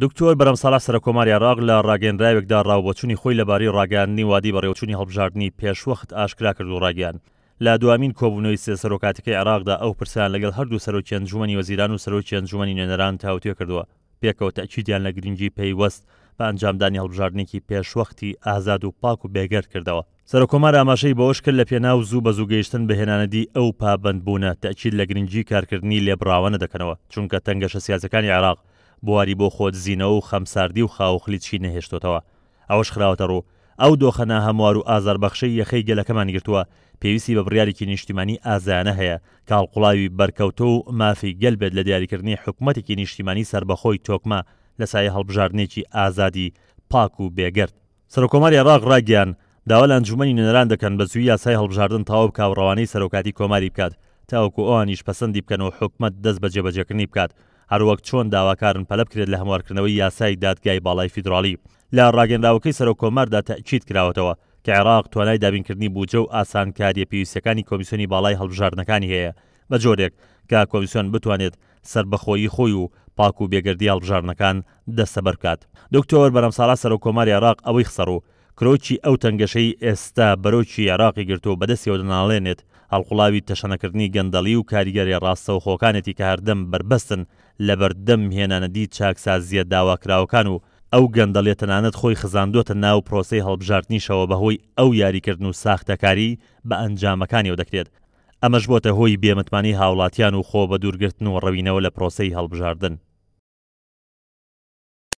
دکتۆر بەرەمساڵح سەرۆکۆماری عێراق لە ڕاگەیەندراوێکدا ڕاوبۆچوونی خۆی لەبارەی ڕاگەیاندنی وادی بەڕێوەچوونی هەڵبژاردننی پێشوەخت ئاشکرا کرد و ڕاگەیاند. لە دوامین کۆبوونەوەی سێ سەرۆکاتەکەی عێراقدا ئەو پرسیان لەگەڵ هەردوو سەرۆکی ئەنجومەنی وەزیران و سەرۆکی ئەنجومەنی نوێنەران تاوتوێ کردووە. پێکەوە تەکیدیان لە گرنگی پەیوەست بە ئەنجامدانی هەڵبژاردنێکی پێشوەختی ئازاد و پاک و بێگەرد کردەوە. سەرۆکۆمار ئاماژەی بەوەش کرد لە پێناو زوو بە زوو گەیشتن بە هێنانەدی ئەو پابەندبوونە تەکید لە گرنگی کارکردنی لێبڕاوانە دەکەنەوە، چونکە تەنگەشە سیاسەکانی عێراق بواری بۆ خۆتزیینەوە و خەمساردی و خاوخلیچی نەهێشتۆتەوە. ئەوەش خراوەتە ڕوو ئەو دۆخەنە هەموار و ئازاربەخشەی یەخەی گەلەکەمان گرتووە پێویستی بە بڕیارێکی نیشتیمانی ئازایانە هەیە کاڵقوڵاوی بەرکەوتە و مافی گەل بێت لە دیاریکردنی حکوومەتێکی نیشتیمانی سربەخۆی تۆکمە لە سایە هەڵبژاردنێکی ئازادی پاک و بێگەرد. سەرۆکۆماری عێراق ڕاگەیاند داوا لە ئەنجومەنی نوێنەران دەکەن بە زووی یاسای هەڵبژاردن تەواو بکات و ڕەوانەی سەرۆکاتی کۆماری بکات تاوەکو ئەوانیش پەسەندی بکەنەوە حکوومەت دەست بە جێبەجێکردنی بکات، هەروەک چۆن داواکارن پەلە بکرێت لە هەموارکردنەوەی یاسای دادگای باڵای فیدراڵی. لە ڕاگەیەندراوەکەی سەرۆکۆماردا تەکید کراوەتەوە کە عێراق توانای دابینکردنی بودجە و ئاسانکاریە پێویستیەکانی کۆمیسیۆنی باڵای هەڵبژاردنەکانی هەیە بە جۆرێک کە کۆمیسیۆن بتوانێت سربەخۆیی خۆی و پاک و بێگەردی هەڵبژاردنەکان دەستەبەر بکات. دکتۆر بەرەمساڵح سەرۆکۆماری عێراق ئەوەی خسەڕ و کرۆکی ئەو تەنگەشەی ئێستا بەرۆکی عێراقی گرتو بەدەستیەوە دەناڵێنێت هەڵقوڵاوی تەشەنەکردنی گەندەڵی و کاریگەری ڕاستەوخۆکانێتی کە هەردەم بربەستن لە بەردەم هێنانەدی چاکسازیە داواکراوەکان و ئەو گەندەڵێت تەنانەت خۆی خزاندوتە ناو پرۆسەی هەڵبژاردنیشەوە بەهۆی ئەو یاریکردن و ساختەکاری بە ئەنجامەکانیەوە دەکرێت. ئەمەش بۆتە هۆی بێمتمانی هاوڵاتیان و خۆ بە دوورگرتن و ڕەوینەوە لە پرۆسەی هەڵبژاردن.